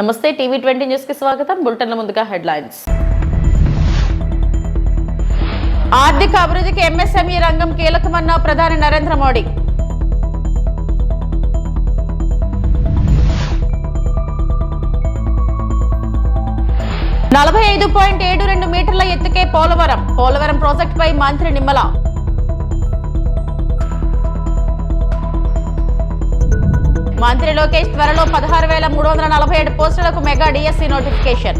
నమస్తే TV 20 news కి స్వాగతం. బులెటిన్ల ముందుగా హెడ్లైన్స్. ఆర్థిక అభివృద్ధికి ఎంఎస్ఎంఈ రంగం కీలకమన్న ప్రధాని నరేంద్ర మోడీ. $45.72 మీటర్ల ఎత్తుకే పోలవరం ప్రాజెక్టుపై మంత్రి నిమ్మల. మంత్రి లోకేష్ త్వరలో 16,347 పోస్టులకు మెగా డిఎస్సి నోటిఫికేషన్.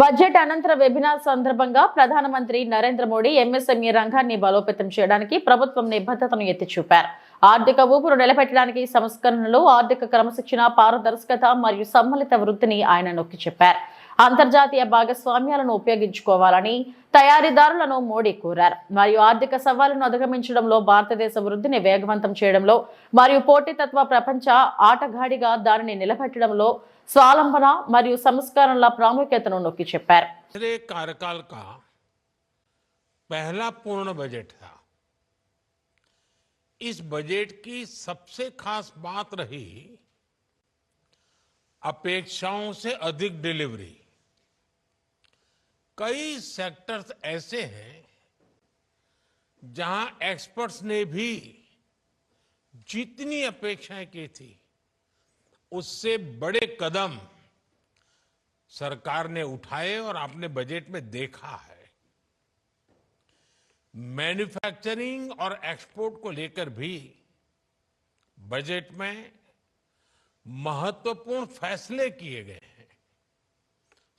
బడ్జెట్ అనంతర వెబినార్ సందర్భంగా ప్రధానమంత్రి నరేంద్ర మోడీ ఎంఎస్ఎంఈ రంగాన్ని బలోపేతం చేయడానికి ప్రభుత్వం నిబద్ధతను ఎత్తి చూపారు. ఆర్థిక ఊపును నిలబెట్టడానికి సంస్కరణలు, ఆర్థిక క్రమశిక్షణ, పారదర్శకత మరియు సమ్మిళిత వృద్ధిని ఆయన నొక్కి చెప్పారు. అంతర్జాతీయ భాగస్వామ్యాలను ఉపయోగించుకోవాలని తయారీదారులను మోడీ కోరారు. మరియు ఆర్థిక సవాళ్లను అధిగమించడంలో, భారతదేశ వృద్ధిని వేగవంతం చేయడంలో మరియు పోటీతత్వ ప్రపంచ ఆటగాడిగా దానిని నిలబెట్టడంలో స్వావలంబన మరియు సంస్కరణల ప్రాముఖ్యతను నొక్కి చెప్పారు. कार्यकाल का पहला पूर्ण बजट था. इस बजट की सबसे खास बात रही अपेक्षाओं से अधिक डिलीवरी. कई सेक्टर्स ऐसे हैं जहां एक्सपर्ट्स ने भी जितनी अपेक्षाएं की थी उससे बड़े कदम सरकार ने उठाए और आपने बजट में देखा है. मैन्युफैक्चरिंग और एक्सपोर्ट को लेकर भी बजट में महत्वपूर्ण फैसले किए गए हैं.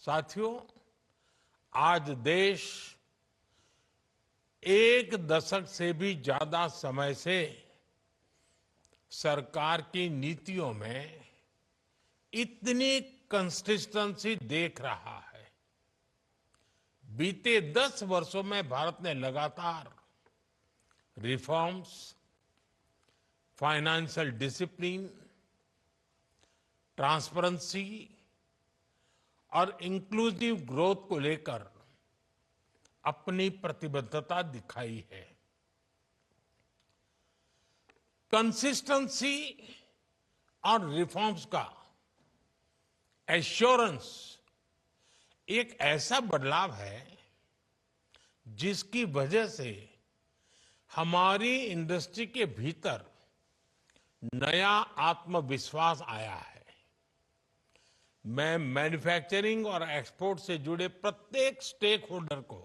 साथियों, आज देश एक दशक से भी ज्यादा समय से सरकार की नीतियों में इतनी कंसिस्टेंसी देख रहा है. बीते 10 वर्षों में भारत ने लगातार रिफॉर्म्स, फाइनेंशियल डिसिप्लिन, ट्रांसपेरेंसी और इंक्लूसिव ग्रोथ को लेकर अपनी प्रतिबद्धता दिखाई है. कंसिस्टेंसी और रिफॉर्म्स का एश्योरेंस एक ऐसा बदलाव है जिसकी वजह से हमारी इंडस्ट्री के भीतर नया आत्मविश्वास आया है. मैं मैन्युफैक्चरिंग और एक्सपोर्ट से जुड़े प्रत्येक स्टेक होल्डर को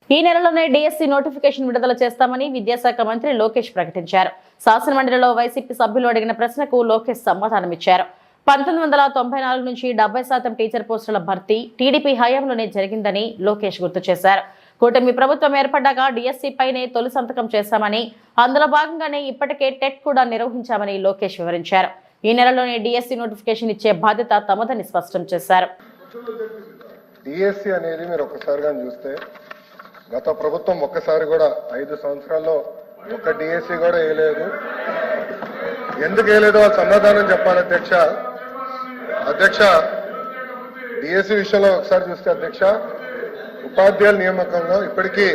ఈ నెలలోనే డిఎస్సి నోటిఫికేషన్ విడుదల చేస్తామని విద్యాశాఖ మంత్రి లోకేష్ ప్రకటించారు. శాసనమండలిలో వైసీపీ సభ్యులు అడిగిన ప్రశ్నకు లోకేష్ సమాధానమిచ్చారు. 1994 నుంచి 70% టీచర్ పోస్టుల భర్తీ టీడీపీ హయాంలోనే జరిగిందని లోకేష్ గుర్తు చేశారు. కూటమి ప్రభుత్వం ఏర్పడ్డాక డిఎస్సి పైనే తొలి సంతకం చేశామని, అందులో భాగంగానే ఇప్పటికే టెట్ కూడా నిర్వహించామని లోకేష్ వివరించారు. ఈ నెలలోనే డిఎస్సి నోటిఫికేషన్ ఇచ్చే బాధ్యత తమదని స్పష్టం చేశారు. డిఎస్సి అనేది మీరు ఒక్కసారిగా చూస్తే గత ప్రభుత్వం ఒక్కసారి కూడా 5 సంవత్సరాల్లో ఒక్క డిఎస్సి కూడా వేయలేదు. ఎందుకు వేయలేదో ఆ సమాధానం చెప్పాలి అధ్యక్ష. డిఎస్సి విషయంలో ఒకసారి చూస్తే అధ్యక్ష, ఉపాధ్యాయుల నియామకంలో ఇప్పటికీ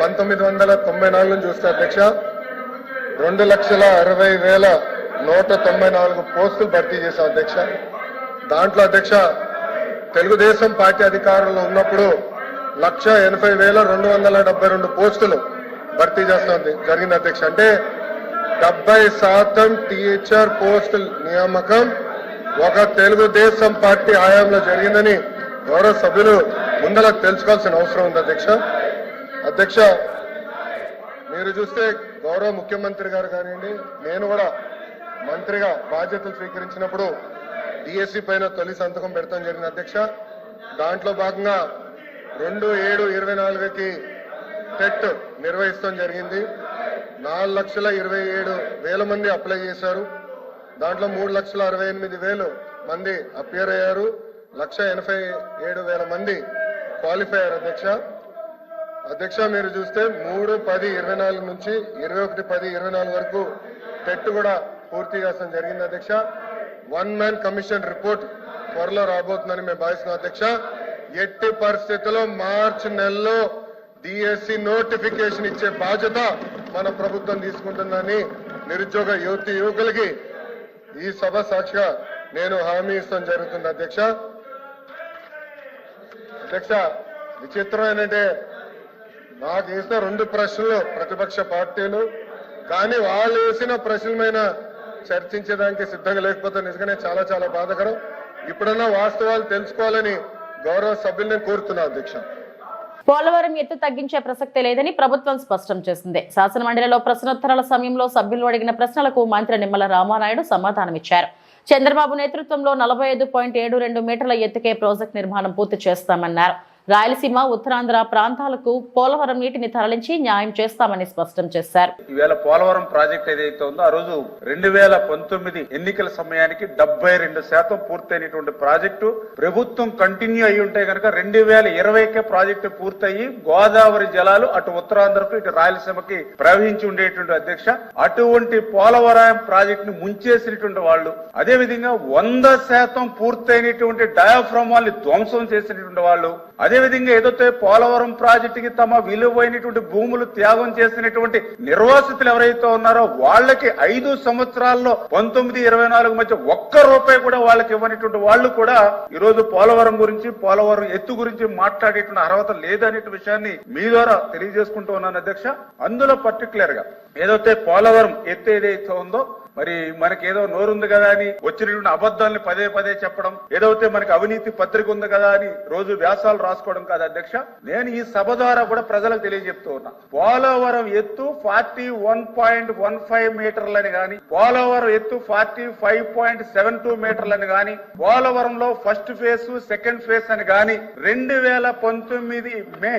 1994 నుంచి చూస్తే అధ్యక్ష 2,60,194 పోస్టులు భర్తీ చేశాం అధ్యక్ష. దాంట్లో అధ్యక్ష తెలుగుదేశం పార్టీ అధికారంలో ఉన్నప్పుడు 1,80,272 పోస్టులు భర్తీ చేస్తాం జరిగింది అధ్యక్ష. అంటే 70% టీచర్ పోస్టుల నియామకం ఒక తెలుగుదేశం పార్టీ హయాంలో జరిగిందని గౌరవ సభ్యులు ముందర తెలుసుకోవాల్సిన అవసరం ఉంది అధ్యక్ష. మీరు చూస్తే గౌరవ ముఖ్యమంత్రి గారు కానివ్వండి, నేను కూడా మంత్రిగా బాధ్యతలు స్వీకరించినప్పుడు డిఎస్సి పైన తొలి సంతకం పెడతాం జరిగింది అధ్యక్ష. దాంట్లో భాగంగా 2/7/24కి టెట్ నిర్వహిస్తాం జరిగింది. 4,27,000 మంది అప్లై చేశారు. దాంట్లో 3,68,000 మంది అపియర్ అయ్యారు. 1,87,000 మంది క్వాలిఫై అయ్యారు అధ్యక్ష. మీరు చూస్తే 3/10/24 నుంచి 21/10/24 వరకు టెట్ కూడా పూర్తి చేస్తాం జరిగింది అధ్యక్ష. 1 మ్యాన్ కమిషన్ రిపోర్ట్ త్వరలో రాబోతుందని మేము భావిస్తున్నాం అధ్యక్ష. ఎట్టి పరిస్థితుల్లో మార్చి నెలలో డిఎస్సి నోటిఫికేషన్ ఇచ్చే బాధ్యత మన ప్రభుత్వం తీసుకుంటుందని నిరుద్యోగ యువకులకి ఈ సభ సాక్షిగా నేను హామీ ఇస్తాం జరుగుతుంది అధ్యక్ష. విచిత్రం ఏంటంటే నాకు వేసిన 2 ప్రశ్నలు ప్రతిపక్ష పార్టీలు, కానీ వాళ్ళు వేసిన ప్రశ్నల మీద చర్చించడానికి సిద్ధంగా లేకపోతే నిజంగానే చాలా చాలా బాధాకరం. ఇప్పుడన్నా వాస్తవాలు తెలుసుకోవాలని గౌరవ సభ్యుల్ని కోరుతున్నా అధ్యక్ష. పోలవరం ఎత్తు తగ్గించే ప్రసక్తే లేదని ప్రభుత్వం స్పష్టం చేసింది. శాసనమండలిలో ప్రశ్నోత్తరాల సమయంలో సభ్యులు అడిగిన ప్రశ్నలకు మంత్రి నిమ్మల రామానాయుడు సమాధానమిచ్చారు. చంద్రబాబు నేతృత్వంలో 45.72 మీటర్ల ఎత్తుకే ప్రాజెక్టు నిర్మాణం పూర్తి చేస్తామన్నారు. రాయలసీమ, ఉత్తరాంధ్ర ప్రాంతాలకు పోలవరం నీటిని తరలించి న్యాయం చేస్తామని స్పష్టం చేశారు. ఈవేళ పోలవరం ప్రాజెక్ట్ ఏదైతే ఉందో ఆ రోజు 2019 ఎన్నికల సమయానికి 72% పూర్తయినటువంటి ప్రాజెక్టు ప్రభుత్వం కంటిన్యూ అయి ఉంటే కనుక 2020కే ప్రాజెక్టు పూర్తయి గోదావరి జలాలు అటు ఉత్తరాంధ్రకు ఇటు రాయలసీమకి ప్రవహించి ఉండేటువంటి అధ్యక్ష. అటువంటి పోలవరం ప్రాజెక్ట్ ను ముంచేసినటువంటి వాళ్ళు, అదే విధంగా 100% పూర్తయినటువంటి డయాఫ్రమ్ వాళ్ళని ధ్వంసం చేసినటువంటి వాళ్ళు, అదేవిధంగా ఏదైతే పోలవరం ప్రాజెక్టుకి తమ విలువైనటువంటి భూములు త్యాగం చేసినటువంటి నిర్వాసితులు ఎవరైతే ఉన్నారో వాళ్ళకి 5 సంవత్సరాల్లో 19-24 మధ్య ₹1 కూడా వాళ్ళకి ఇవ్వనటువంటి వాళ్ళు కూడా ఈరోజు పోలవరం గురించి, పోలవరం ఎత్తు గురించి మాట్లాడేటువంటి అర్హత లేదనే విషయాన్ని మీ ద్వారా తెలియజేసుకుంటూ ఉన్నాను అధ్యక్ష. అందులో పర్టికులర్ గా ఏదైతే పోలవరం ఎత్తు ఏదైతే ఉందో మరి మనకి ఏదో నోరుంది కదా అని వచ్చినటువంటి అబద్ధాలని పదే చెప్పడం, ఏదైతే మనకి అవినీతి పత్రిక ఉంది కదా అని రోజు వ్యాసాలు రాసుకోవడం కాదు అధ్యక్ష. నేను ఈ సభ ద్వారా కూడా ప్రజలకు తెలియజెప్తూ ఉన్నా, పోలవరం ఎత్తు 41.15 మీటర్లని గాని, పోలవరం ఎత్తు 45.72 మీటర్లని గాని, పోలవరంలో ఫస్ట్ ఫేజ్ సెకండ్ ఫేజ్ అని గాని 2019 మే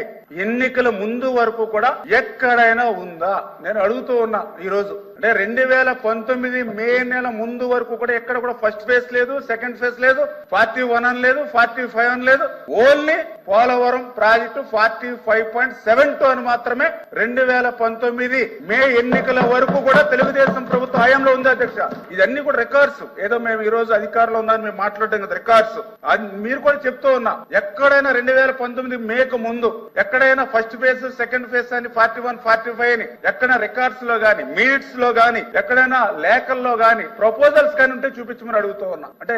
ఎన్నికల ముందు వరకు కూడా ఎక్కడైనా ఉందా నేను అడుగుతూ ఉన్నా. ఈ రోజు అంటే 2019 మే నెల ముందు వరకు కూడా ఎక్కడ కూడా ఫస్ట్ ఫేజ్ లేదు, సెకండ్ ఫేజ్ లేదు, 41 అని లేదు, 45 అని లేదు. ఓన్లీ పోలవరం ప్రాజెక్టు 45.72 అని మాత్రమే 2019 మే ఎన్నికల వరకు కూడా తెలుగుదేశం ప్రభుత్వ హయాంలో ఉంది అధ్యక్ష. ఇదన్నీ కూడా రికార్డ్స్. ఏదో మేము ఈ రోజు అధికారంలో ఉందని మేము మాట్లాడడం కదా, రికార్డ్స్. మీరు కూడా చెప్తూ ఉన్నా, ఎక్కడైనా 2019 మేకు ముందు ఎక్కడైనా ఫస్ట్ ఫేజ్ సెకండ్ ఫేజ్ అని 41, 45 అని ఎక్కడైనా రికార్డ్స్ లో గానీ, మినిట్స్ లో గానీ, ఎక్కడైనా లేఖల్లో గానీ, ప్రపోజల్స్ కానీ ఉంటే చూపించమని అడుగుతూ ఉన్నా. అంటే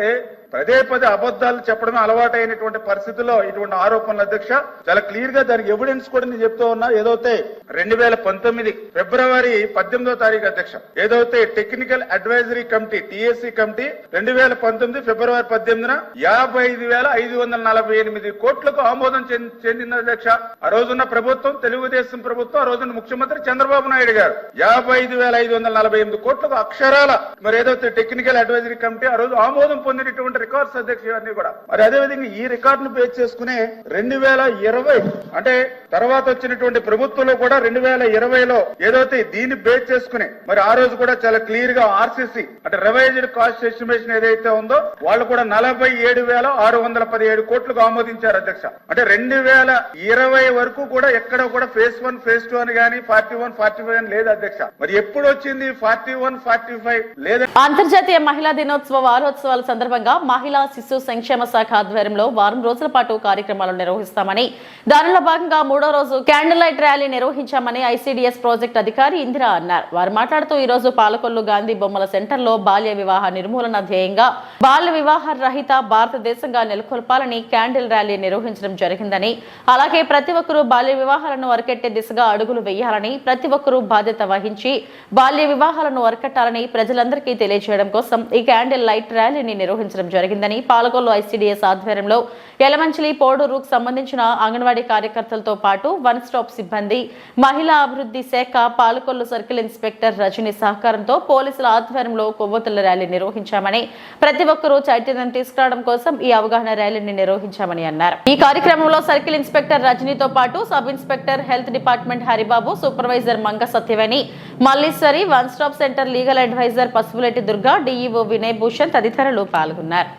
పదే అబద్ధాలు చెప్పడమే అలవాటు అయినటువంటి పరిస్థితుల్లో ఇటువంటి ఆరోపణలు అధ్యక్ష. చాలా క్లియర్ గా దానికి ఎవిడెన్స్ కూడా నేను చెప్తూ ఉన్నా. ఏదైతే 2019 ఫిబ్రవరి 18వ తారీఖు అధ్యక్ష, ఏదైతే technical advisory committee TAC committee 2019 ఫిబ్రవరి 18న 55,548 కోట్లకు ఆమోదం చెందింది అధ్యక్ష. ఆ రోజున్న ప్రభుత్వం, తెలుగుదేశం ప్రభుత్వం, ఆ రోజున్న ముఖ్యమంత్రి చంద్రబాబు నాయుడు గారు 55,548 కోట్లకు అక్షరాల మరి ఏదైతే టెక్నికల్ అడ్వైజరీ కమిటీ ఆ రోజు ఆమోదం పొందినటువంటి రికార్డ్స్ అధ్యక్ష ఇవన్నీ కూడా. మరి అదేవిధంగా ఈ రికార్డును బేస్ చేసుకునే 2020 అంటే తర్వాత వచ్చినటువంటి ప్రభుత్వంలో కూడా 2020లో ఏదైతే దీన్ని బేస్ చేసుకుని మరి ఆ రోజు కూడా చాలా క్లియర్ గా RCC అంటే రివైజ్డ్ కాస్ట్ ఎస్టిమేషన్ ఏదైతే ఉందో వాళ్ళు కూడా 47,617 కోట్లకు ఆమోదించారు అధ్యక్ష. అంటే 2020 వరకు కూడా ఎక్కడ కూడా ఫేజ్ 1, ఫేజ్ 2 అని గానీ 41, 45 అని లేదు అధ్యక్ష. మరి ఎప్పుడు వచ్చింది 41, 45 లేదా? అంతర్జాతీయ మహిళా దినోత్సవ వారోత్సవాల సందర్భంగా మహిళా శిశు సంక్షేమ శాఖ ఆధ్వర్యంలో వారం రోజుల పాటు కార్యక్రమాలు నిర్వహిస్తామని, దానిలో భాగంగా 3వ రోజు క్యాండిల్ లైట్ ర్యాలీ నిర్వహించామని ICDS ప్రాజెక్ట్ అధికారి ఇందిరా అన్నారు. వారు మాట్లాడుతూ ఈ రోజు పాలకొల్లు గాంధీ బొమ్మల సెంటర్లో బాల్య వివాహ నిర్మూలన ధ్యేయంగా బాల్య వివాహ రహిత భారతదేశంగా నెలకొల్పాలని క్యాండిల్ ర్యాలీ నిర్వహించడం జరిగిందని, అలాగే ప్రతి ఒక్కరూ బాల్య వివాహాలను అరికట్టే దిశగా అడుగులు వేయాలని, ప్రతి ఒక్కరూ బాధ్యత వహించి బాల్య వివాహాలను అరికట్టాలని ప్రజలందరికీ తెలియజేయడం కోసం ఈ క్యాండిల్ లైట్ ర్యాలీని నిర్వహించడం జరిగిందని, పాలకొల్లు ICDS ఆధ్వర్యంలో యలమంచిలి, పోడూరుకు సంబంధించిన అంగన్వాడీ కార్యకర్తలతో పాటు వన్ స్టాప్ సిబ్బంది, మహిళా అభివృద్ధి శాఖ, పాలకొల్లు సర్కిల్ ఇన్స్పెక్టర్ రజని సహకారంతో పోలీసుల ఆధ్వర్యంలో కొవ్వొత్తుల ర్యాలీ నిర్వహించామని, ప్రతి ఒక్కరూ చైతన్యం తీసుకురావడం కోసం ఈ అవగాహన ర్యాలీని నిర్వహించామని అన్నారు. ఈ కార్యక్రమంలో సర్కిల్ ఇన్స్పెక్టర్ రజనీతో పాటు sub inspector health department Haribabu, supervisor Manga Satyaveni, Malleshwari, one stop centre legal advisor Pasupuletti Durga, DEO Vinay Bhushan తదితరులు పాల్గొన్నారు.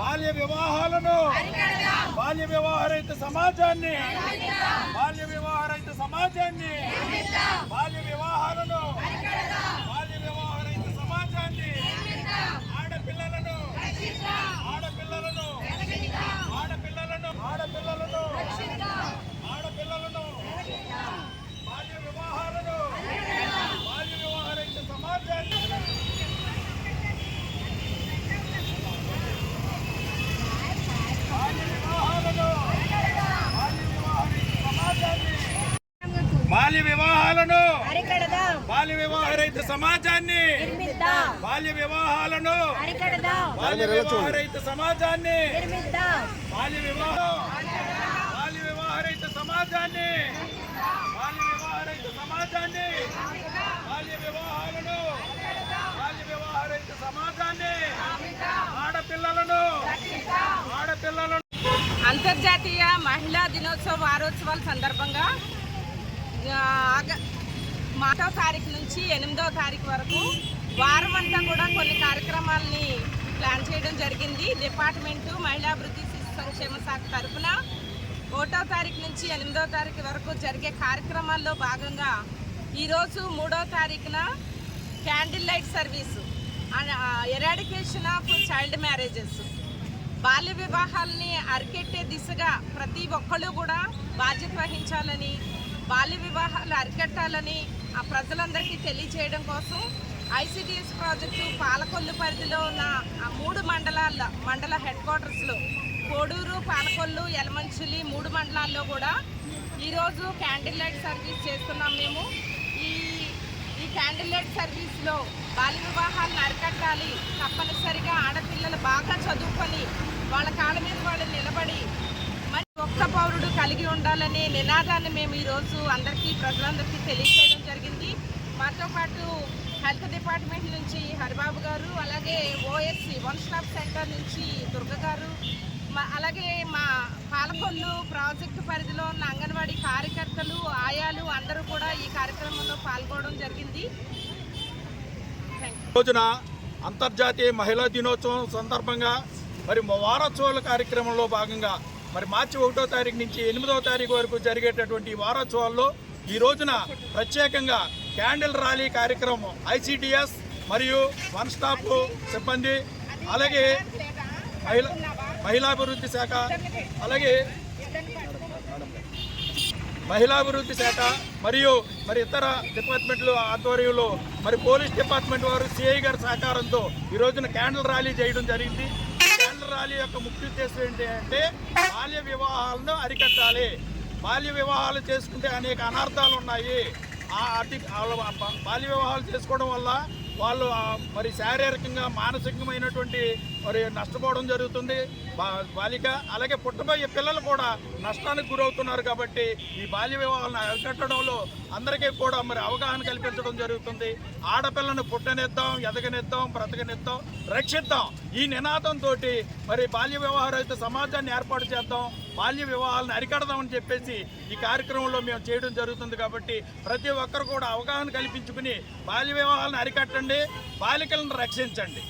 బాల్య వివాహాలను, బాల్య వివాహ రహిత సమాజాన్ని, బాల్య వివాహ రహిత సమాజాన్ని, బాల్య వివాహాలను, బాల్య వివాహరహిత సమాజాన్ని, ఆడపిల్లలను ఆడపిల్లలను ఆడపిల్లలను ఆడపిల్లలను ఆడపిల్లలను బాల్య వివాహాలను, బాల్య వివాహరహిత సమాజాన్ని, బాల్య వివాహాలను, బాల్య వివాహాలను, బాల్య వివాహరహిత సమాజాన్ని, బాల్య వివాహాలను, బాల్య వివాహరహిత సమాజాన్ని, బాల్య వివాహరహిత సమాజాన్ని, బాల్య వివాహరహిత సమాజాన్ని, బాల్య వివాహాలను, బాల్య వివాహరహిత సమాజాన్ని, ఆడపిల్లలను ఆడపిల్లలను. అంతర్జాతీయ మహిళా దినోత్సవ వారోత్సవాల సందర్భంగా 1వ తారీఖు నుంచి 8వ తారీఖు వరకు వారం అంతా కూడా కొన్ని కార్యక్రమాలని ప్లాన్ చేయడం జరిగింది. డిపార్ట్మెంటు మహిళాభివృద్ధి శిశు సంక్షేమ శాఖ తరఫున 1వ తారీఖు నుంచి 8వ తారీఖు వరకు జరిగే కార్యక్రమాల్లో భాగంగా ఈరోజు 3వ తారీఖున candle light service, eradication of child marriages, బాల్య వివాహాలని అరికెట్టే దిశగా ప్రతి ఒక్కళ్ళు కూడా బాధ్యత వహించాలని, బాల్య వివాహాలు అరికట్టాలని ఆ ప్రజలందరికీ తెలియజేయడం కోసం ICDS ప్రాజెక్టు పాలకొల్లు పరిధిలో ఉన్న ఆ 3 మండల హెడ్ క్వార్టర్స్లో కోడూరు, పాలకొల్లు, యలమంచిలి 3 మండలాల్లో కూడా ఈరోజు క్యాండిల్ లైట్ సర్వీస్ చేస్తున్నాం మేము. ఈ క్యాండిల్ లైట్ సర్వీస్లో బాల్య వివాహాలను అరికట్టాలి, తప్పనిసరిగా ఆడపిల్లలు బాగా చదువుకొని వాళ్ళ కాళ్ళ మీద వాళ్ళు నిలబడి మరి ఒక్క పౌరుడు కలిగి ఉండాలనే నినాదాన్ని మేము ఈరోజు ప్రజలందరికీ తెలియజేయడం జరిగింది. మాతో పాటు హెల్త్ డిపార్ట్మెంట్ నుంచి హరిబాబు గారు, అలాగే OSC వన్ స్టాప్ సెంటర్ నుంచి దుర్గ గారు, అలాగే మా పాలకొల్లు ప్రాజెక్టు పరిధిలో ఉన్న అంగన్వాడీ కార్యకర్తలు, ఆయాలు అందరూ కూడా ఈ కార్యక్రమంలో పాల్గొనడం జరిగింది. రోజున అంతర్జాతీయ మహిళా దినోత్సవం సందర్భంగా మరి వారోత్సవాల కార్యక్రమంలో భాగంగా మరి మార్చి 1వ తారీఖు నుంచి 8వ తారీఖు వరకు జరిగేటటువంటి వారోత్సవాల్లో ఈ రోజున ప్రత్యేకంగా క్యాండిల్ ర్యాలీ కార్యక్రమం ICDS మరియు వన్ స్టాప్ సిబ్బంది, అలాగే మహిళాభివృద్ధి శాఖ, అలాగే మహిళాభివృద్ధి శాఖ మరియు మరి ఇతర డిపార్ట్మెంట్ల ఆధ్వర్యంలో మరి పోలీస్ డిపార్ట్మెంట్ వారు CI గారి సహకారంతో ఈ రోజున క్యాండిల్ ర్యాలీ చేయడం జరిగింది. క్యాండిల్ ర్యాలీ యొక్క ముఖ్య ఉద్దేశం ఏంటి అంటే బాల్య వివాహాలను అరికట్టాలి. బాల్య వివాహాలు చేసుకుంటే అనేక అనర్థాలు ఉన్నాయి. బాల్య వివాహాలు చేసుకోవడం వల్ల వాళ్ళు మరి శారీరకంగా మానసికమైనటువంటి మరి నష్టపోవడం జరుగుతుంది బాలిక, అలాగే పుట్టబోయే పిల్లలు కూడా నష్టానికి గురవుతున్నారు. కాబట్టి ఈ బాల్య వివాహాలను అరికట్టడంలో అందరికీ కూడా మరి అవగాహన కల్పించడం జరుగుతుంది. ఆడపిల్లను పుట్టనిద్దాం, ఎదగనిద్దాం, బ్రతకనిద్దాం, రక్షిద్దాం ఈ నినాదంతో మరి బాల్య వివాహరహిత సమాజాన్ని ఏర్పాటు చేద్దాం, బాల్య వివాహాలను అరికడదామని చెప్పేసి ఈ కార్యక్రమంలో మేము చేయడం జరుగుతుంది. కాబట్టి ప్రతి ఒక్కరు కూడా అవగాహన కల్పించుకుని బాల్య వివాహాలను అరికట్టండి, బాలికలను రక్షించండి.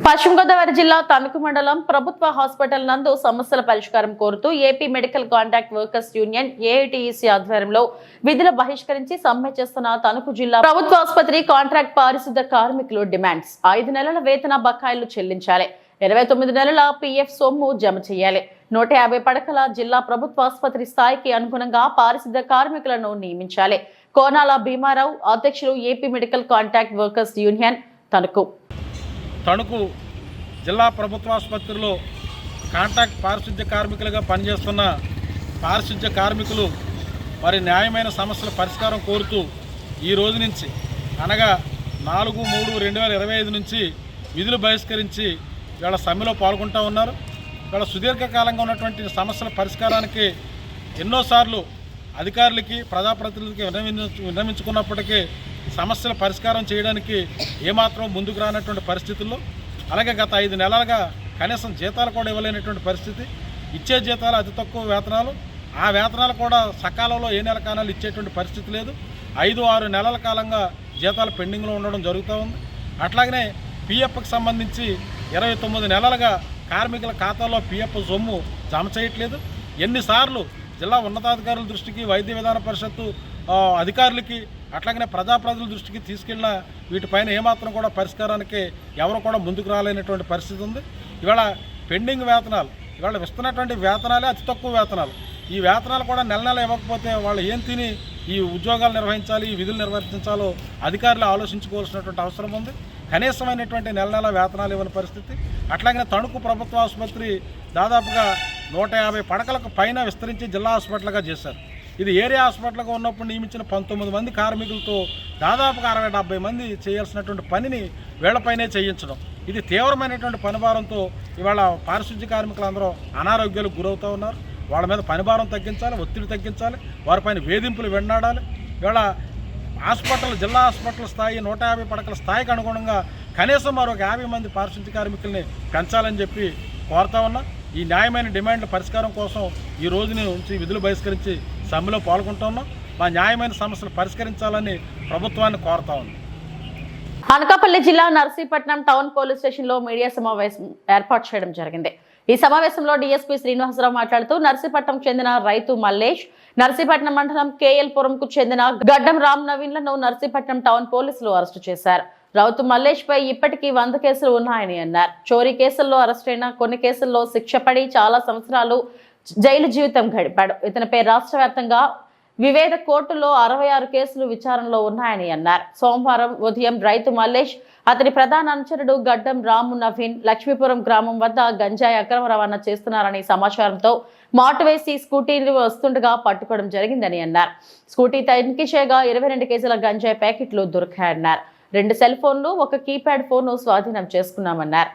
పశ్చిమ గోదావరి జిల్లా తణుకు మండలం ప్రభుత్వ హాస్పిటల్ నందు సమస్యల పరిష్కారం కోరుతూ AP medical contract workers union AITEC ఆధ్వర్యంలో విధులు బహిష్కరించి సమ్మె చేస్తున్న తణుకు జిల్లా ప్రభుత్వ ఆసుపత్రి కాంట్రాక్ట్ పారిశుద్ధ కార్మికులు డిమాండ్స్ 5 నెలల వేతన బకాయిలు చెల్లించాలి, 29 నెలల PF సొమ్ము జమ చేయాలి, 150 పడకల జిల్లా ప్రభుత్వ ఆసుపత్రి స్థాయికి అనుగుణంగా పారిశుద్ధ కార్మికులను నియమించాలి. కోనాల భీమారావు, అధ్యక్షులు AP medical contract workers union Tanuku జిల్లా ప్రభుత్వ ఆసుపత్రిలో కాంట్రాక్ట్ పారిశుద్ధ్య కార్మికులుగా పనిచేస్తున్న పారిశుద్ధ్య కార్మికులు మరి న్యాయమైన సమస్యల పరిష్కారం కోరుతూ ఈ రోజు నుంచి అనగా 4/3/2025 నుంచి విధులు బహిష్కరించి వీళ్ళ సమ్మెలో పాల్గొంటూ ఉన్నారు. వీళ్ళ సుదీర్ఘకాలంగా ఉన్నటువంటి సమస్యల పరిష్కారానికి ఎన్నోసార్లు అధికారులకి, ప్రజాప్రతినిధులకి విన్నవించుకున్నప్పటికీ సమస్యల పరిష్కారం చేయడానికి ఏమాత్రం ముందుకు రానటువంటి పరిస్థితుల్లో, అలాగే గత 5 నెలలుగా కనీసం జీతాలు కూడా ఇవ్వలేనటువంటి పరిస్థితి, ఇచ్చే జీతాలు అతి తక్కువ వేతనాలు, ఆ వేతనాలు కూడా సకాలంలో ఏ నెల కాలాలు ఇచ్చేటువంటి పరిస్థితి లేదు. 5-6 నెలల కాలంగా జీతాలు పెండింగ్లో ఉండడం జరుగుతూ ఉంది. అట్లాగనే PFకి సంబంధించి 29 నెలలుగా కార్మికుల ఖాతాలో PF సొమ్ము జమ చేయట్లేదు. ఎన్నిసార్లు జిల్లా ఉన్నతాధికారుల దృష్టికి, వైద్య విధాన పరిషత్తు అధికారులకి, అట్లాగనే ప్రజల దృష్టికి తీసుకెళ్ళిన వీటిపైన ఏమాత్రం కూడా పరిష్కారానికి ఎవరు కూడా ముందుకు రాలేనటువంటి పరిస్థితి ఉంది. ఇవాళ పెండింగ్ వేతనాలు, ఇవాళ ఇస్తున్నటువంటి వేతనాలే అతి తక్కువ వేతనాలు. ఈ వేతనాలు కూడా నెల నెల ఇవ్వకపోతే వాళ్ళు ఏం తిని ఈ ఉద్యోగాలు నిర్వహించాలి, ఈ విధులు నిర్వర్తించాలో అధికారులు ఆలోచించుకోవాల్సినటువంటి అవసరం ఉంది. కనీసమైనటువంటి నెల నెల వేతనాలు ఇవ్వని పరిస్థితి. అట్లాగనే తణుకు ప్రభుత్వ ఆసుపత్రి దాదాపుగా 150 పడకలకు పైన విస్తరించి జిల్లా హాస్పిటల్గా చేశారు. ఇది ఏరియా హాస్పిటల్గా ఉన్నప్పుడు నియమించిన 19 మంది కార్మికులతో దాదాపుగా 60-70 మంది చేయాల్సినటువంటి పనిని వీళ్లపైనే చేయించడం, ఇది తీవ్రమైనటువంటి పనిభారంతో ఇవాళ పారిశుద్ధ్య కార్మికులందరూ అనారోగ్యాలకు గురవుతూ ఉన్నారు. వాళ్ళ మీద పనిభారం తగ్గించాలి, ఒత్తిడి తగ్గించాలి, వారిపైన వేధింపులు వెన్నాడాలి. ఇవాళ జిల్లా హాస్పిటల్ స్థాయి 150 పడకల స్థాయికి అనుగుణంగా కనీసం మరొక 50 మంది పారిశుద్ధ్య కార్మికుల్ని పెంచాలని చెప్పి కోరుతా ఉన్నా. ఈ న్యాయమైన డిమాండ్ల పరిష్కారం కోసం ఈ రోజు నుంచి విధులు బహిష్కరించి సమ్మెలో పాల్గొంటున్నాం. మా న్యాయమైన సమస్యలు పరిష్కరించాలని ప్రభుత్వాన్ని కోరుతా ఉన్నాం. అనకాపల్లి జిల్లా నర్సీపట్నం టౌన్ పోలీస్ స్టేషన్ లో మీడియా సమావేశం ఏర్పాటు చేయడం జరిగింది. ఈ సమావేశంలో డీఎస్పీ శ్రీనివాసరావు మాట్లాడుతూ నర్సీపట్నం చెందిన రైతు మల్లేష్, నర్సీపట్నం మండలం కేఎల్పురంకు చెందిన గడ్డం రామ్ నవీన్లను నర్సీపట్నం టౌన్ పోలీసులు అరెస్టు చేశారు. రౌతు మల్లేష్ పై ఇప్పటికీ 100 కేసులు ఉన్నాయని అన్నారు. చోరీ కేసుల్లో అరెస్టైన కొన్ని కేసుల్లో శిక్ష పడి చాలా సంవత్సరాలు జైలు జీవితం గడిపాడు. ఇతనిపై రాష్ట్ర వ్యాప్తంగా వివిధ కోర్టుల్లో 66 కేసులు విచారణలో ఉన్నాయని అన్నారు. సోమవారం ఉదయం రైతు మల్లేష్, అతని ప్రధాన అనుచరుడు గడ్డం రాము నవీన్ లక్ష్మీపురం గ్రామం వద్ద గంజాయి అక్రమ రవాణా చేస్తున్నారని సమాచారంతో మాటు వేసి స్కూటీలు వస్తుండగా పట్టుకోవడం జరిగిందని అన్నారు. స్కూటీ తనిఖీ చేయగా 22 కేజీల గంజాయి ప్యాకెట్లు దొరికాయన్నారు. 2 సెల్ ఫోన్లు, 1 కీప్యాడ్ ఫోన్ స్వాధీనం చేసుకున్నామన్నారు.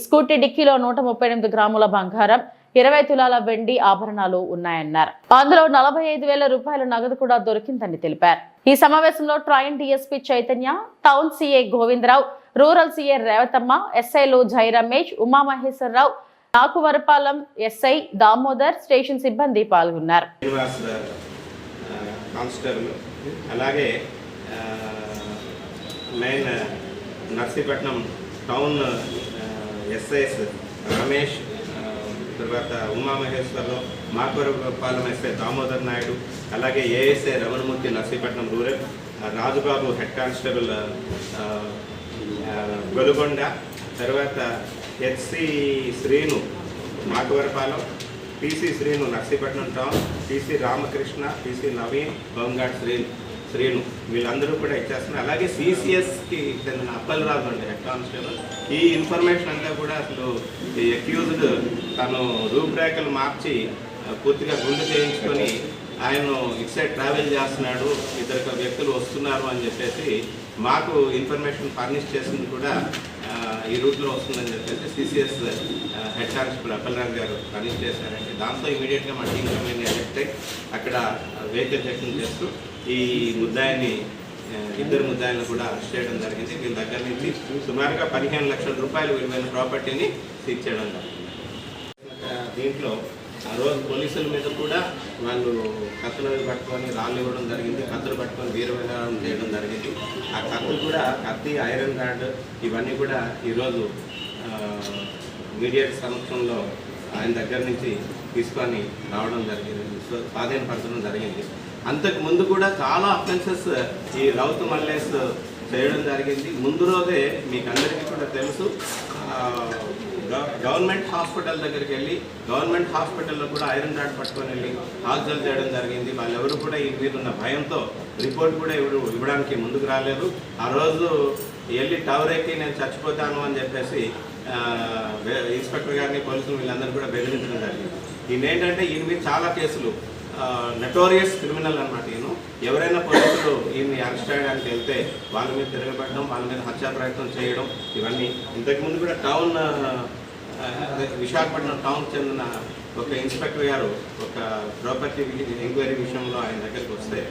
స్కూటీ డిక్కీలో 138 గ్రాముల బంగారం, 20 తులాల వెండి ఆభరణాలు ఉన్నాయన్నారు. అందులో 45,000 రూపాయల నగదు కూడా దొరికిందని తెలిపారు. ఈ సమావేశంలో trainee DSP Chaitanya, town CA Govindarao, rural CA Revathamma, ఎస్ఐలు జై రమేష్, ఉమామహేశ్వరరావు, నాకువరపాలెం ఎస్ఐ దామోదర్, స్టేషన్ సిబ్బంది పాల్గొన్నారు. అలాగే main Narsipatnam town SIs Ramesh, తర్వాత ఉమామహేశ్వరరావు, మాకువరపాలెం ఎస్ఐ దామోదర్ నాయుడు, అలాగే ASI Ramanamurthy Narsipatnam rural, Rajubabu head constable Golugonda, తర్వాత HC Srinu Makavarapalem, PC Srinu Narsipatnam town, PC Ramakrishna, PC Naveen, home guard Srinu వీళ్ళందరూ కూడా ఇచ్చేస్తున్నారు. అలాగే సిసిఎస్కి చెందిన అప్పలరాజు అండి హెడ్ కానిస్టేబుల్. ఈ ఇన్ఫర్మేషన్ అంతా కూడా అసలు ఈ అక్యూజ్డ్ తను రూపురేఖలు మార్చి పూర్తిగా గుండు చేయించుకొని ఆయన ఇటు సైడ్ ట్రావెల్ చేస్తున్నాడు, 2 వ్యక్తులు వస్తున్నారు అని చెప్పేసి మాకు ఇన్ఫర్మేషన్ ఫర్నిష్ చేసింది కూడా ఈ రూట్లో వస్తుందని చెప్పేసి సిసిఎస్ హెడ్ కానిస్టేబుల్ అప్పలరాజు గారు ఫర్నిష్ చేశారండి. దాంతో ఇమీడియట్గా మా టీం కమిటీ ఎలెక్ట్ అయ్యి అక్కడ వెహికల్ చెకింగ్ చేస్తూ ఈ ముద్దాయిని 2 ముద్దాయిలను కూడా అరెస్ట్ చేయడం జరిగింది. వీళ్ళ దగ్గర నుంచి సుమారుగా 15 లక్షల రూపాయలు విలువైన ప్రాపర్టీని సీజ్ చేయడం జరిగింది. దీంట్లో ఆ రోజు పోలీసుల మీద కూడా వాళ్ళు కత్తులు పట్టుకొని రాళ్ళు ఇవ్వడం జరిగింది, కత్తులు పట్టుకొని వీరవిహారం చేయడం జరిగింది. ఆ కత్తులు కూడా కత్తి, ఐరన్ రాడ్ ఇవన్నీ కూడా ఈరోజు మీడియా సమక్షంలో ఆయన దగ్గర నుంచి తీసుకొని రావడం జరిగింది, స్వాధీనపరచడం జరిగింది. అంతకు ముందు కూడా చాలా అఫెన్సెస్ ఈ రౌతు మల్లేష్ చేయడం జరిగింది. ముందు రోజే మీకు అందరికీ కూడా తెలుసు, గవర్నమెంట్ హాస్పిటల్ దగ్గరికి వెళ్ళి గవర్నమెంట్ హాస్పిటల్లో కూడా ఐరన్ రాడ్ పట్టుకొని వెళ్ళి హాస్టల్ చేయడం జరిగింది. వాళ్ళెవరు కూడా ఈ మీద ఉన్న భయంతో రిపోర్ట్ కూడా ఇవ్వడానికి ముందుకు రాలేదు. ఆ రోజు వెళ్ళి టవర్ ఎక్కి నేను చచ్చిపోతాను అని చెప్పేసి ఇన్స్పెక్టర్ గారిని, పోలీసులు వీళ్ళందరూ కూడా బెదిరించడం జరిగింది. ఈయన ఏంటంటే ఈయన మీద చాలా కేసులు, నటోరియస్ క్రిమినల్ అన్నమాట. ఈయన ఎవరైనా పోలీసులు ఈయన్ని అరెస్ట్ చేయడానికి వెళ్తే వాళ్ళ మీద తిరగబడడం, వాళ్ళ మీద హత్యా ప్రయత్నం చేయడం ఇవన్నీ. ఇంతకుముందు కూడా టౌన్ విశాఖపట్నం టౌన్ చెందిన ఒక ఇన్స్పెక్టర్ గారు ఒక ప్రాపర్టీ ఎంక్వైరీ విషయంలో ఆయన దగ్గరికి వస్తే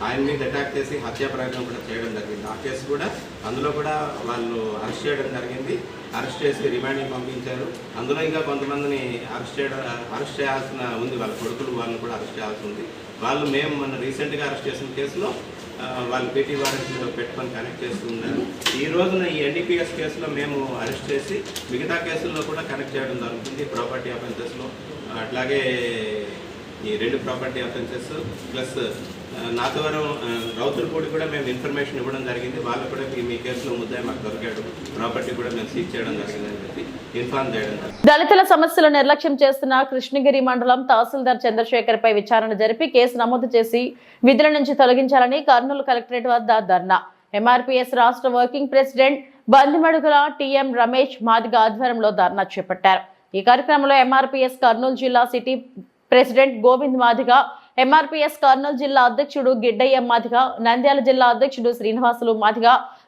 ఆయన మీద అటాక్ చేసి హత్యా ప్రయత్నం కూడా చేయడం జరిగింది. ఆ కేసు కూడా అందులో కూడా వాళ్ళు అరెస్ట్ చేయడం జరిగింది. అరెస్ట్ చేసి రిమాండ్కి పంపించారు. అందులో ఇంకా కొంతమందిని అరెస్ట్ చేయాల్సిన ఉంది, వాళ్ళ కొడుకులు వాళ్ళని కూడా అరెస్ట్ చేయాల్సి ఉంది. వాళ్ళు మేము మన రీసెంట్గా అరెస్ట్ చేసిన కేసులో వాళ్ళు పీటీ వారెంట్లో పెట్టుకొని కనెక్ట్ చేస్తున్నారు. ఈ రోజున ఈ ఎన్డీపీఎస్ కేసులో మేము అరెస్ట్ చేసి మిగతా కేసుల్లో కూడా కనెక్ట్ చేయడం జరుగుతుంది. ప్రాపర్టీ అఫెన్సెస్లో అట్లాగే ఈ 2 property offences plus Nathavaram Routhulapudi కూడా మేము ఇన్ఫర్మేషన్ ఇవ్వడం జరిగింది. వాళ్ళు కూడా మీ కేసులో ముద్దాయి మాకు దొరికాడు, ప్రాపర్టీ కూడా మేము సీజ్ చేయడం జరిగిందని చెప్పి ఇన్ఫార్మ్ చేయడం జరిగింది. దళితుల సమస్యలు నిర్లక్ష్యం చేస్తున్న కృష్ణగిరి మండలం తహసీల్దార్ చంద్రశేఖర్ పై విచారణ జరిపి కేసు నమోదు చేసి విధుల నుంచి తొలగించాలని కర్నూలు కలెక్టరేట్ వద్ద ధర్నా. ఎంఆర్పీఎస్ రాష్ట్ర working president Bandimadugula TM Ramesh Madiga ఆధ్వర్యంలో ధర్నా చేపట్టారు. ఈ కార్యక్రమంలో ఎంఆర్పీఎస్ కర్నూలు జిల్లా city president Govind Madiga, MRPS Kurnool జిల్లా అధ్యక్షుడు గిడ్డయ్య మాదిగ, నంద్యాల జిల్లా అధ్యక్షుడు శ్రీనివాసులు మాదిగ,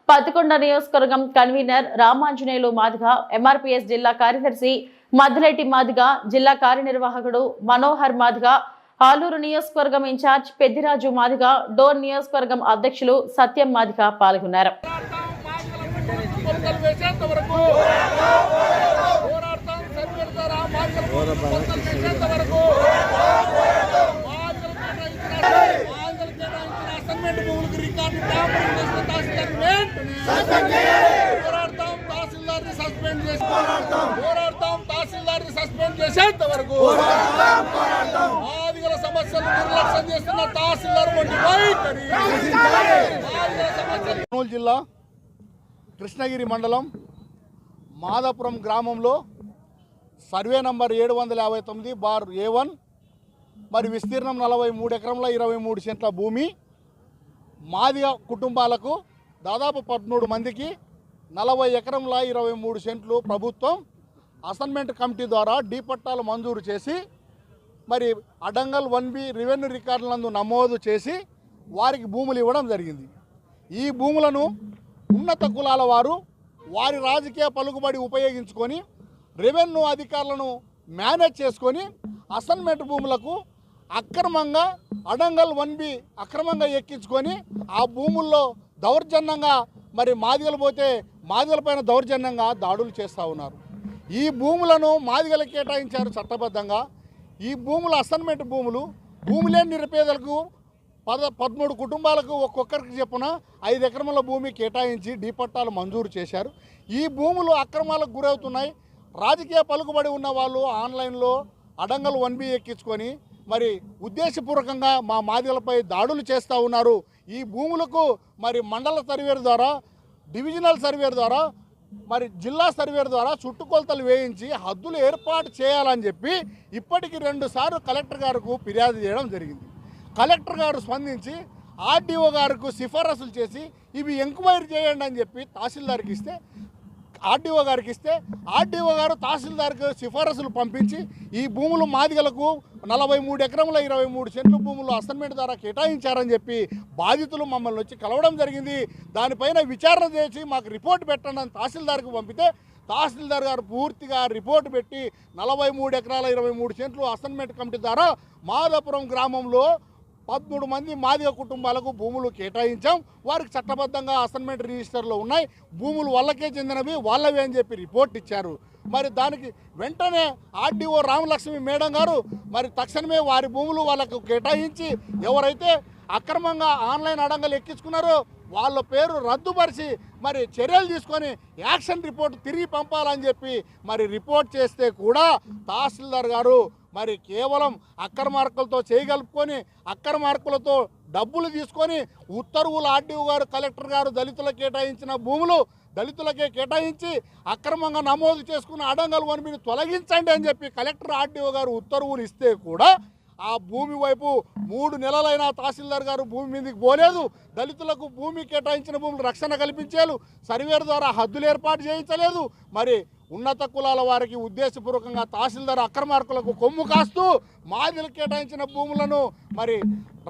పత్తికొండ నియోజకవర్గం కన్వీనర్ రామాంజనేయులు మాదిగ, ఎంఆర్పీఎస్ జిల్లా కార్యదర్శి మద్దిరెడ్డి మాదిగ, జిల్లా కార్యనిర్వాహకుడు మనోహర్ మాదిగ, ఆలూరు నియోజకవర్గం ఇన్ఛార్జ్ పెద్దిరాజు మాదిగ, డోర్ నియోజకవర్గం అధ్యక్షులు సత్యం మాదిగ పాల్గొన్నారు. సస్పెండ్ చేసేంత వరకు మాదిగల సమస్యలు నిర్లక్ష్యం చేస్తున్న తహసీల్దార్ వంటి వైఖరి. కర్నూలు జిల్లా కృష్ణగిరి మండలం మాదాపురం గ్రామంలో సర్వే నంబర్ 759/A1 మరి విస్తీర్ణం 43 ఎకరంల 23 సెంట్ల భూమి మాదిగ కుటుంబాలకు దాదాపు 13 మందికి 40 ఎకరంల 23 సెంట్లు ప్రభుత్వం అసైన్మెంట్ కమిటీ ద్వారా డీ పట్టాలు మంజూరు చేసి మరి అడంగల్ 1B రెవెన్యూ రికార్డులందు నమోదు చేసి వారికి భూములు ఇవ్వడం జరిగింది. ఈ భూములను ఉన్నత కులాల వారు వారి రాజకీయ పలుకుబడి ఉపయోగించుకొని రెవెన్యూ అధికారులను మేనేజ్ చేసుకొని అసైన్మెంట్ భూములకు అక్రమంగా అడంగల్ 1B అక్రమంగా ఎక్కించుకొని ఆ భూముల్లో దౌర్జన్యంగా మరి మాదిగలు పోతే మాదిగలపైన దౌర్జన్యంగా దాడులు చేస్తూ ఉన్నారు. ఈ భూములను మాదిగలకు కేటాయించారు చట్టబద్ధంగా. ఈ భూములు అసైన్మెంట్ భూములేని నిరుపేదలకు 13 కుటుంబాలకు ఒక్కొక్కరికి చెప్పున 5 ఎకరముల భూమి కేటాయించి డీ పట్టాలు మంజూరు చేశారు. ఈ భూములు అక్రమాలకు గురవుతున్నాయి. రాజకీయ పలుకుబడి ఉన్న వాళ్ళు ఆన్లైన్లో అడంగల్ 1B ఎక్కించుకొని మరి ఉద్దేశపూర్వకంగా మా మాదిగలపై దాడులు చేస్తూ ఉన్నారు. ఈ భూములకు మరి మండల సర్వేర్ ద్వారా, డివిజనల్ సర్వేర్ ద్వారా, మరి జిల్లా సర్వేర్ ద్వారా చుట్టుకొలతలు వేయించి హద్దులు ఏర్పాటు చేయాలని చెప్పి ఇప్పటికి 2 సార్లు కలెక్టర్ గారికి ఫిర్యాదు చేయడం జరిగింది. కలెక్టర్ గారు స్పందించి ఆర్డీఓ గారికి సిఫారసులు చేసి ఇవి ఎంక్వైరీ చేయండి అని చెప్పి తహసీల్దార్కి ఇస్తే, ఆర్డీఓ గారికి ఇస్తే ఆర్డీఓ గారు తహసీల్దార్కి సిఫారసులు పంపించి ఈ భూములు మాదిగలకు 43 ఎకరముల 23 సెంట్లు భూములు అసైన్మెంట్ ద్వారా కేటాయించారని చెప్పి బాధితులు మమ్మల్ని వచ్చి కలవడం జరిగింది. దానిపైన విచారణ చేసి మాకు రిపోర్ట్ పెట్టండి అని తహసీల్దార్కి పంపితే తహసీల్దార్ గారు పూర్తిగా రిపోర్టు పెట్టి 43 ఎకరాల 23 సెంట్లు అసైన్మెంట్ కమిటీ ద్వారా మాదాపురం గ్రామంలో 13 మంది మాదిగ కుటుంబాలకు భూములు కేటాయించాం. వారికి చట్టబద్ధంగా అసైన్మెంట్ రిజిస్టర్లో ఉన్నాయి, భూములు వాళ్ళకే చెందినవి, వాళ్ళవే అని చెప్పి రిపోర్ట్ ఇచ్చారు. మరి దానికి వెంటనే ఆర్డీఓ రామలక్ష్మి మేడం గారు మరి తక్షణమే వారి భూములు వాళ్ళకు కేటాయించి ఎవరైతే అక్రమంగా ఆన్లైన్ అడంగలు ఎక్కించుకున్నారో వాళ్ళ పేరు రద్దుపరిచి మరి చర్యలు తీసుకొని యాక్షన్ రిపోర్ట్ తిరిగి పంపాలని చెప్పి మరి రిపోర్ట్ చేస్తే కూడా తహసీల్దార్ గారు మరి కేవలం అక్రమార్కులతో చేయగలుపుకొని అక్రమార్కులతో డబ్బులు తీసుకొని ఉత్తర్వులు ఆర్డీఓ గారు, కలెక్టర్ గారు దళితులకు కేటాయించిన భూములు దళితులకే కేటాయించి అక్రమంగా నమోదు చేసుకున్న అడంగల్ 1Bని తొలగించండి అని చెప్పి కలెక్టర్ ఆర్డీఓ గారు ఉత్తర్వులు ఇస్తే కూడా ఆ భూమి వైపు 3 నెలలైనా తహసీల్దార్ గారు భూమి మీదకి పోలేదు. దళితులకు భూమి కేటాయించిన భూములు రక్షణ కల్పించేలు, సర్వేర్ ద్వారా హద్దులు ఏర్పాటు చేయించలేదు. మరి ఉన్నత కులాల వారికి ఉద్దేశపూర్వకంగా తహసీల్దార్ అక్రమార్కులకు కొమ్ము కాస్తూ మాదిగలకు కేటాయించిన భూములను మరి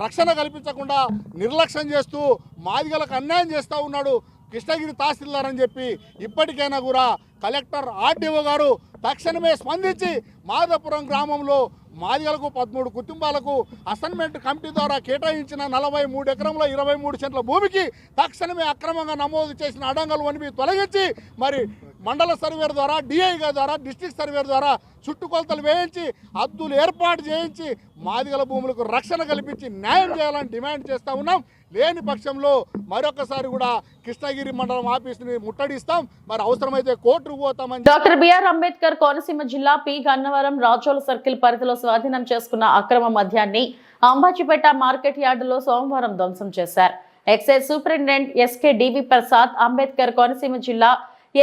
రక్షణ కల్పించకుండా నిర్లక్ష్యం చేస్తూ మాదిగలకు అన్యాయం చేస్తూ ఉన్నాడు కృష్ణగిరి తహసీల్దార్ అని చెప్పి ఇప్పటికైనా కూడా కలెక్టర్ ఆర్డీఓ గారు తక్షణమే స్పందించి మాదాపురం గ్రామంలో మాదిగలకు 13 కుటుంబాలకు అసైన్మెంట్ కమిటీ ద్వారా కేటాయించిన 43 ఎకరంల 23 సెంట్ల భూమికి తక్షణమే అక్రమంగా నమోదు చేసిన అడంగల్ 1B తొలగించి మరి మండల సర్వేర్ ద్వారా, డిఐ ద్వారా, డిస్ట్రిక్ట్ సర్వేర్ ద్వారా చుట్టుకొలతలు వేయించి హద్దులు ఏర్పాటు చేయించి మాదిగల భూములకు రక్షణ కల్పించి న్యాయం చేయాలని డిమాండ్ చేస్తూ ఉన్నాం. లేని పక్షంలో మరొకసారి కూడా కృష్ణగిరి మండలం ఆఫీసుని ముట్టడిస్తాం. మరి అవసరమైతే కోర్టుకు పోతామని. డాక్టర్ బిఆర్ అంబేద్కర్ కోనసీమ జిల్లా పి గన్నవరం రాజోలు సర్కిల్ పరిధిలో స్వాధీనం చేసుకున్న అక్రమ మద్యాన్ని అంబాజీపేట మార్కెట్ యార్డులో సోమవారం ధ్వంసం చేశారు. ఎక్సైజ్ సూపరింటెండెంట్ ఎస్కే డివి ప్రసాద్ అంబేద్కర్ కోనసీమ జిల్లా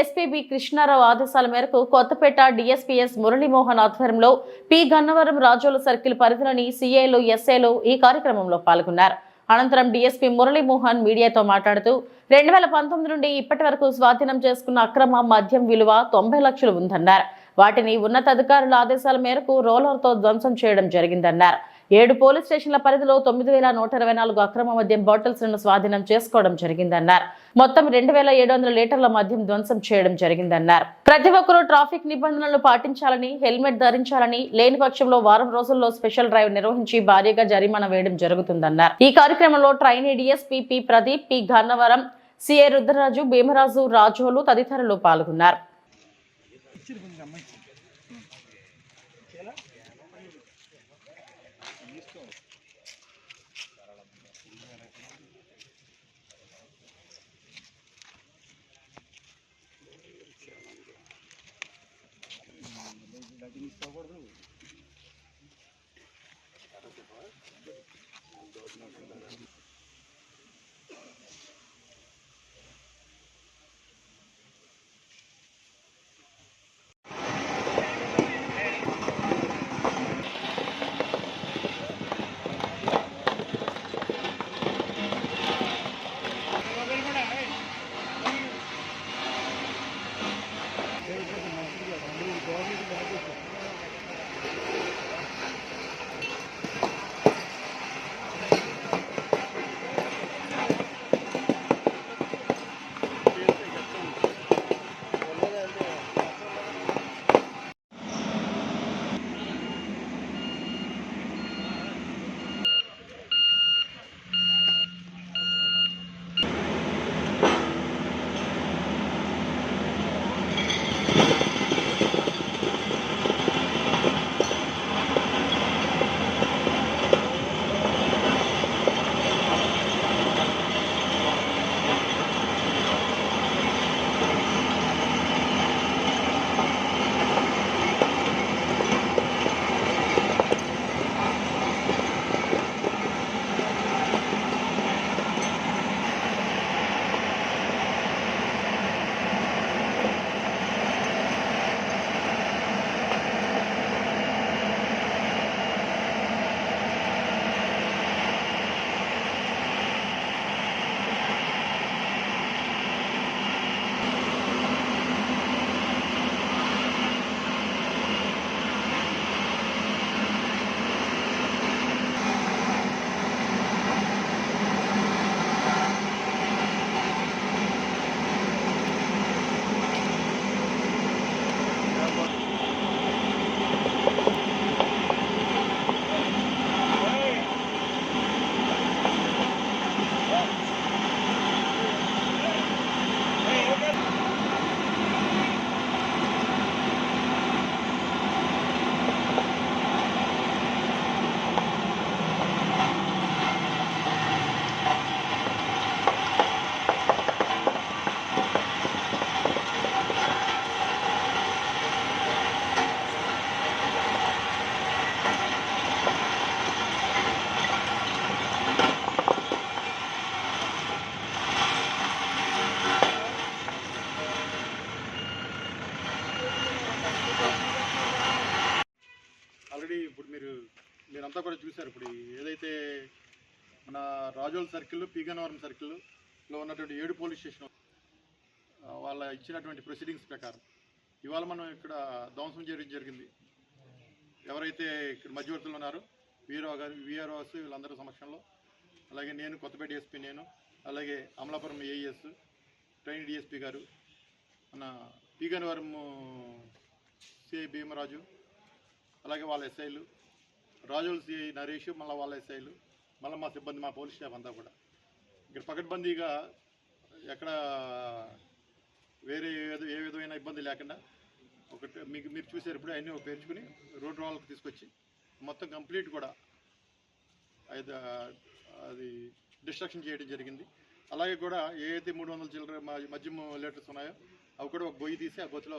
ఎస్పీబీ కృష్ణారావు ఆదేశాల మేరకు కొత్తపేట డిఎస్పీఎస్ మురళీమోహన్ ఆధ్వర్యంలో పి గన్నవరం రాజోలు సర్కిల్ పరిధిలోని సీఏలు, ఎస్ఏలు ఈ కార్యక్రమంలో పాల్గొన్నారు. అనంతరం డీఎస్పీ మురళీమోహన్ మీడియాతో మాట్లాడుతూ 2019 నుండి ఇప్పటి వరకు స్వాధీనం చేసుకున్న అక్రమ మద్యం విలువ 90 లక్షలు ఉందన్నారు. వాటిని ఉన్నతాధికారుల ఆదేశాల మేరకు రోలర్తో ధ్వంసం చేయడం జరిగిందన్నారు. 7 పోలీస్ స్టేషన్ల పరిధిలో 9124 అక్రమ మద్యం బాటిల్స్ ను స్వాధీనం చేసుకోవడం జరిగిందన్నారు. మొత్తం 2700 లీటర్ల మద్యం ధ్వంసం చేయడం జరిగిందన్నారు. ప్రతి ఒక్కరూ ట్రాఫిక్ నిబంధనలు పాటించాలని, హెల్మెట్ ధరించాలని, లేని పక్షంలో వారం రోజుల్లో స్పెషల్ డ్రైవ్ నిర్వహించి భారీగా జరిమానా వేయడం జరుగుతుందన్నారు. ఈ కార్యక్రమంలో trainee DSP P Pradeep, P Gannavaram, CI Rudraraju, Bhimaraju, Razole తదితరులు పాల్గొన్నారు. మీరంతా కూడా చూశారు. ఇప్పుడు ఏదైతే మన రాజోల్ సర్కిల్, పీగన్నవరం సర్కిల్లో ఉన్నటువంటి 7 పోలీస్ స్టేషన్ వాళ్ళ ఇచ్చినటువంటి ప్రొసీడింగ్స్ ప్రకారం ఇవాళ మనం ఇక్కడ ధ్వంసం చేయడం జరిగింది. ఎవరైతే ఇక్కడ మధ్యవర్తులు ఉన్నారో వీఆర్ఓ గారు, వీఆర్ఓస్ వీళ్ళందరూ సమక్షంలో, అలాగే నేను కొత్తపేట డిఎస్పీ, నేను అలాగే అమలాపురం ఏఈఎస్, ట్రైన్ డిఎస్పీ గారు, మన పీగన్నవరం సిఐ భీమరాజు, అలాగే వాళ్ళ ఎస్ఐలు, రాజోల్ సిఐ నరేష్, మళ్ళీ వాళ్ళ ఎస్ఐలు, మళ్ళీ మా సిబ్బంది, మా పోలీస్ స్టాఫ్ అంతా కూడా ఇక్కడ పకడ్బందీగా ఎక్కడ వేరే ఏ విధమైన ఇబ్బంది లేకుండా ఒకటి మీరు చూసారు ఇప్పుడు అన్నీ పేర్చుకుని రోడ్ వాళ్ళకి తీసుకొచ్చి మొత్తం కంప్లీట్ కూడా అది డిస్ట్రక్షన్ చేయడం జరిగింది. అలాగే కూడా ఏదైతే 300 చిల్లర మద్యం లీటర్స్ ఉన్నాయో అవి కూడా ఒక గొయ్యి తీసి ఆ గొయ్యిలో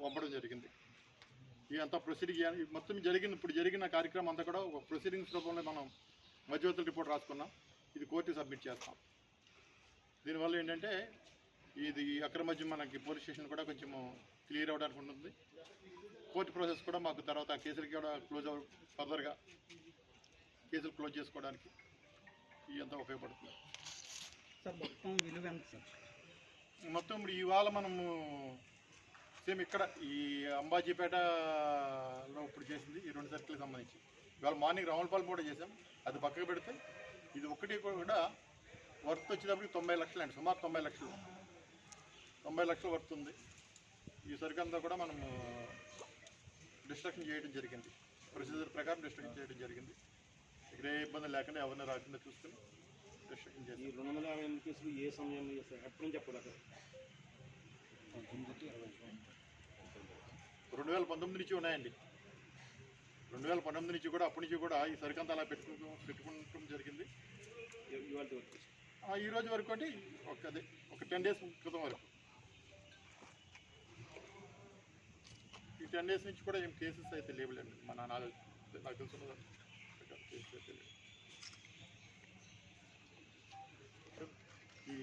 పంపడం జరిగింది. ఇదంతా ప్రొసీడింగ్ మొత్తం జరిగింది. ఇప్పుడు జరిగిన కార్యక్రమం అంతా కూడా ఒక ప్రొసీడింగ్స్ రూపంలో మనం మధ్యవర్తుల రిపోర్ట్ రాసుకున్నాం. ఇది కోర్టుకి సబ్మిట్ చేస్తాం. దీనివల్ల ఏంటంటే ఇది అక్రమ మద్యం మనకి పోలీస్ స్టేషన్ కూడా కొంచెం క్లియర్ అవ్వడానికి ఉంటుంది. కోర్టు ప్రాసెస్ కూడా మాకు తర్వాత కేసులకి కూడా ఫర్దర్గా కేసులు క్లోజ్ చేసుకోవడానికి ఇదంతా ఉపయోగపడుతుంది. సార్ మొత్తం విలువ ఎంత సార్? మొత్తం ఇప్పుడు ఇవాళ మనము సేమ్ ఇక్కడ ఈ అంబాజీపేటలో ఇప్పుడు చేసింది ఈ 2 సర్కిల్కి సంబంధించి ఇవాళ మార్నింగ్ రావులపాలెం కూడా చేసాం. అది పక్కకు పెడితే ఇది ఒకటి కూడా వర్త్ వచ్చేటప్పటికి 90 లక్షలు అండి. సుమారు 90 లక్షలు 90 లక్షలు వర్త్ ఉంది. ఈ సరుకు అంతా కూడా మనము డిస్ట్రక్షన్ చేయడం జరిగింది. ప్రొసీజర్ ప్రకారం డిస్ట్రక్షన్ చేయడం జరిగింది. ఇక్కడ ఏ ఇబ్బంది లేకుండా ఎవరిని రాకుండా చూసుకుని డిస్ట్రక్షన్ చేసి 258 కేసులు ఏ సమయంలో చేస్తారు ఎప్పుడు చెప్పలేదు? 2019 నుంచి ఉన్నాయండి. 2019 నుంచి కూడా అప్పటి నుంచి కూడా ఈ సరికంతా అలా పెట్టుకుంటూ జరిగింది. ఈ రోజు వరకు అంటే ఒక 10 డేస్ క్రితం వరకు. ఈ 10 డేస్ నుంచి కూడా ఏం కేసెస్ అయితే లేవులేండి. నాకు తెలుసున్న కేసెస్ అయితే లేవు. ఈ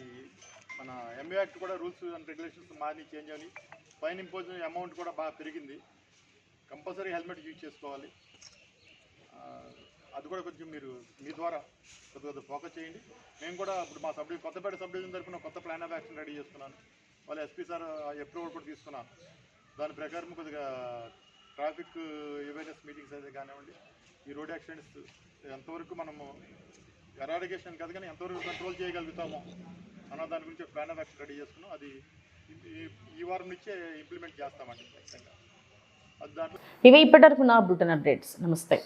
మన ఎంఏ యాక్ట్ కూడా రూల్స్ అండ్ రెగ్యులేషన్స్ మారి చేంజ్ అని ఫైన్ ఇంపోజ్ అమౌంట్ కూడా బాగా పెరిగింది. కంపల్సరీ హెల్మెట్ యూజ్ చేసుకోవాలి. అది కూడా కొంచెం మీరు మీ ద్వారా కొద్దిగా ఫోకస్ చేయండి. నేను కూడా ఇప్పుడు మా కొత్తపేట సబ్ డివిజన్ తరఫున కొత్త ప్లాన్ ఆఫ్ యాక్షన్ రెడీ చేసుకున్నాను. వాళ్ళ ఎస్పీ సార్ అప్రూవల్ కూడా తీసుకున్నాను. దాని ప్రకారం కొద్దిగా ట్రాఫిక్ అవేర్నెస్ మీటింగ్స్ అయితే కానివ్వండి, ఈ రోడ్ యాక్సిడెంట్స్ ఎంతవరకు మనము ఎరాడికేషన్ కాదు కానీ ఎంతవరకు కంట్రోల్ చేయగలుగుతామో అన్న దాని గురించి ప్లాన్ ఆఫ్ యాక్షన్ రెడీ చేసుకున్నాం. అది ఈ వారం నుంచే ఇంప్లిమెంట్ చేస్తామండి ఖచ్చితంగా. అది దాంట్లో ఇవి ఇప్పటివరకు నా బులెటిన్ అప్డేట్స్. నమస్తే.